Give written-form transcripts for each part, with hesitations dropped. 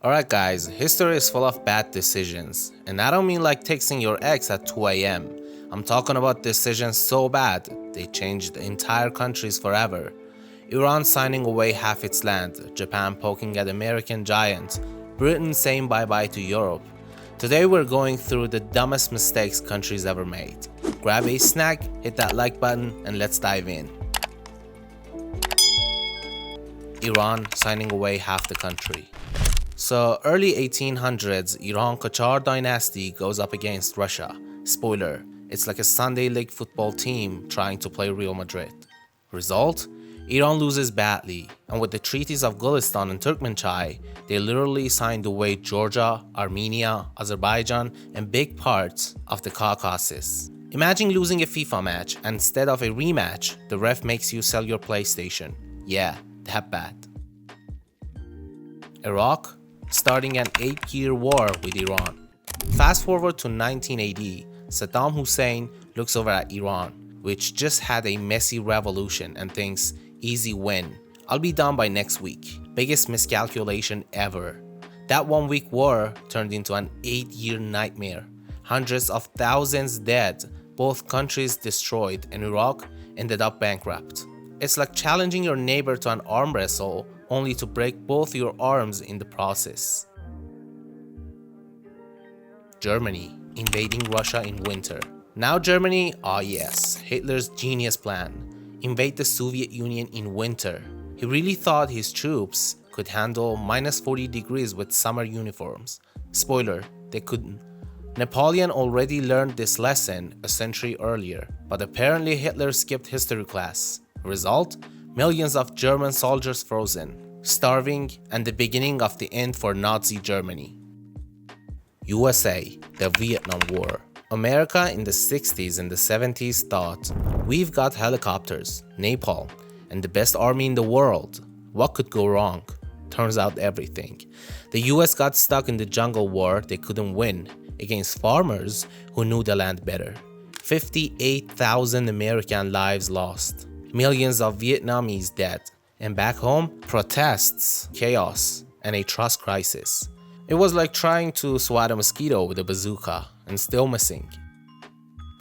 Alright guys, history is full of bad decisions, and I don't mean like texting your ex at 2 a.m. I'm talking about decisions so bad, they changed entire countries forever. Iran signing away half its land, Japan poking at American giants, Britain saying bye-bye to Europe. Today we're going through the dumbest mistakes countries ever made. Grab a snack, hit that like button, and let's dive in. Iran signing away half the country. So early 1800s, Iran Qajar dynasty goes up against Russia. Spoiler, it's like a Sunday league football team trying to play Real Madrid. Result? Iran loses badly, and with the treaties of Gulistan and Turkmenchai, they literally signed away Georgia, Armenia, Azerbaijan, and big parts of the Caucasus. Imagine losing a FIFA match, and instead of a rematch, the ref makes you sell your PlayStation. Yeah, that bad. Iraq? Starting an 8-year war with Iran. Fast forward to 1980, Saddam Hussein looks over at Iran, which just had a messy revolution, and thinks, easy win. I'll be done by next week. Biggest miscalculation ever. That 1-week war turned into an 8-year nightmare. Hundreds of thousands dead, both countries destroyed, and Iraq ended up bankrupt. It's like challenging your neighbor to an arm wrestle only to break both your arms in the process. Germany invading Russia in winter. Now Germany, yes, Hitler's genius plan. Invade the Soviet Union in winter. He really thought his troops could handle minus 40 degrees with summer uniforms. Spoiler, they couldn't. Napoleon already learned this lesson a century earlier, but apparently Hitler skipped history class. Result? Millions of German soldiers frozen, starving, and the beginning of the end for Nazi Germany. USA, the Vietnam War. America in the 60s and the 70s thought, we've got helicopters, napalm, and the best army in the world. What could go wrong? Turns out everything. The US got stuck in the jungle war they couldn't win against farmers who knew the land better. 58,000 American lives lost. Millions of Vietnamese dead, and back home, protests, chaos, and a trust crisis. It was like trying to swat a mosquito with a bazooka and still missing.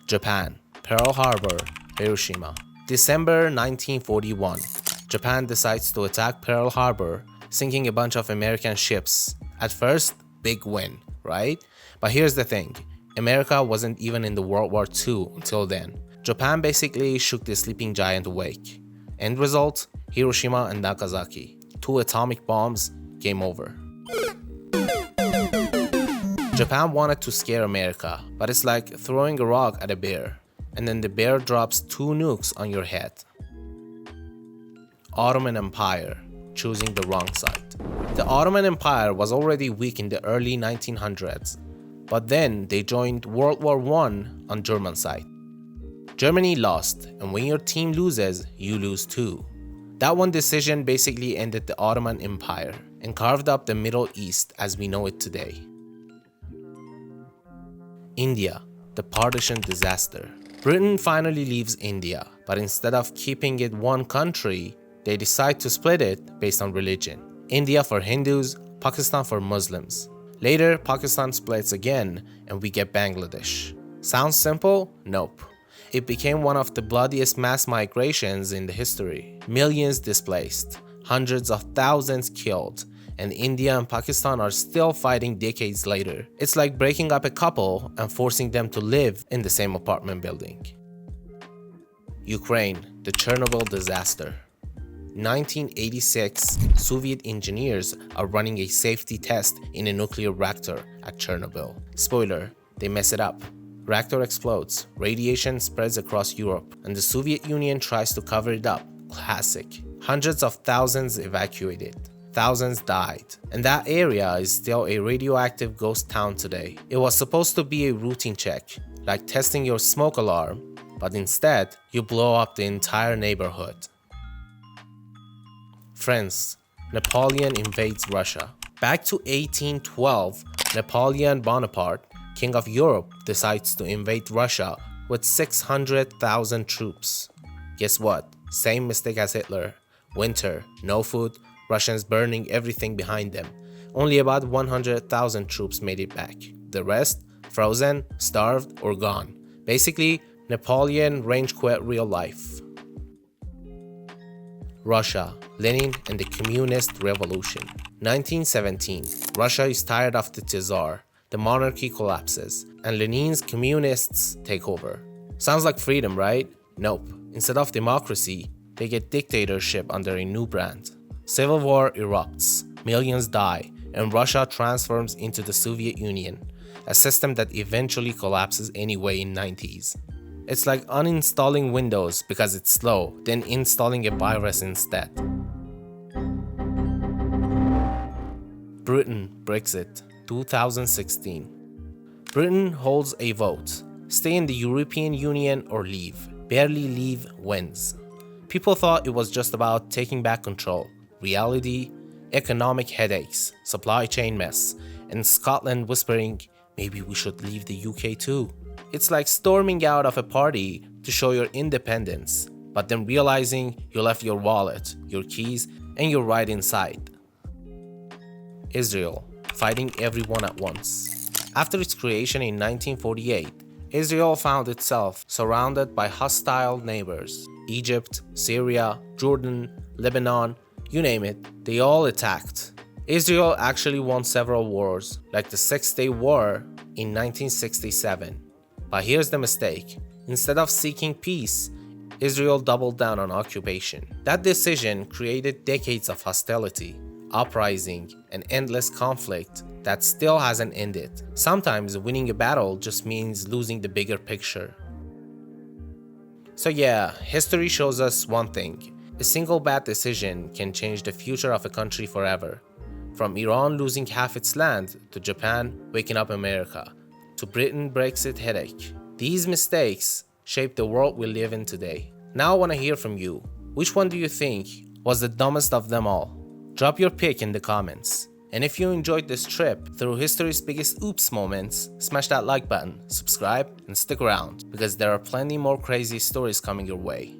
Japan, Pearl Harbor, Hiroshima. December 1941, Japan decides to attack Pearl Harbor, sinking a bunch of American ships. At first, big win, right? But here's the thing, America wasn't even in the World War II until then. Japan basically shook the sleeping giant awake. End result, Hiroshima and Nagasaki. 2 atomic bombs, game over. Japan wanted to scare America, but it's like throwing a rock at a bear, and then the bear drops 2 nukes on your head. Ottoman Empire, choosing the wrong side. The Ottoman Empire was already weak in the early 1900s, but then they joined World War I on German side. Germany lost, and when your team loses, you lose too. That one decision basically ended the Ottoman Empire and carved up the Middle East as we know it today. India, the partition disaster. Britain finally leaves India, but instead of keeping it one country, they decide to split it based on religion. India for Hindus, Pakistan for Muslims. Later, Pakistan splits again, and we get Bangladesh. Sounds simple? Nope. It became one of the bloodiest mass migrations in the history. Millions displaced, hundreds of thousands killed, and India and Pakistan are still fighting decades later. It's like breaking up a couple and forcing them to live in the same apartment building. Ukraine, the Chernobyl disaster. 1986, Soviet engineers are running a safety test in a nuclear reactor at Chernobyl. Spoiler, they mess it up. Reactor explodes, radiation spreads across Europe, and the Soviet Union tries to cover it up. Classic. Hundreds of thousands evacuated. Thousands died. And that area is still a radioactive ghost town today. It was supposed to be a routine check, like testing your smoke alarm, but instead, you blow up the entire neighborhood. France, Napoleon invades Russia. Back to 1812, Napoleon Bonaparte, King of Europe, decides to invade Russia with 600,000 troops. Guess what? Same mistake as Hitler. Winter, no food, Russians burning everything behind them. only about 100,000 troops made it back. The rest, frozen, starved, or gone. Basically, Napoleon range quit real life. Russia, Lenin and the Communist Revolution. 1917. Russia is tired of the Tsar. The monarchy collapses, and Lenin's communists take over. Sounds like freedom, right? Nope. Instead of democracy, they get dictatorship under a new brand. Civil war erupts, millions die, and Russia transforms into the Soviet Union, a system that eventually collapses anyway in 90s. It's like uninstalling Windows because it's slow, then installing a virus instead. Britain, Brexit, 2016. Britain holds a vote. Stay in the European Union or leave. Barely leave wins. People thought it was just about taking back control. Reality, economic headaches, supply chain mess, and Scotland whispering, maybe we should leave the UK too. It's like storming out of a party to show your independence, but then realizing you left your wallet, your keys, and you're right inside. Israel, fighting everyone at once. After its creation in 1948, Israel found itself surrounded by hostile neighbors. Egypt, Syria, Jordan, Lebanon, you name it, they all attacked. Israel actually won several wars, like the Six-Day War in 1967. But here's the mistake. Instead of seeking peace, Israel doubled down on occupation. That decision created decades of hostility, uprising, and endless conflict that still hasn't ended. Sometimes winning a battle just means losing the bigger picture. So yeah, history shows us one thing. A single bad decision can change the future of a country forever. From Iran losing half its land, to Japan waking up America, to Britain Brexit headache. These mistakes shape the world we live in today. Now I want to hear from you. Which one do you think was the dumbest of them all? Drop your pick in the comments. And if you enjoyed this trip through history's biggest oops moments, smash that like button, subscribe, and stick around because there are plenty more crazy stories coming your way.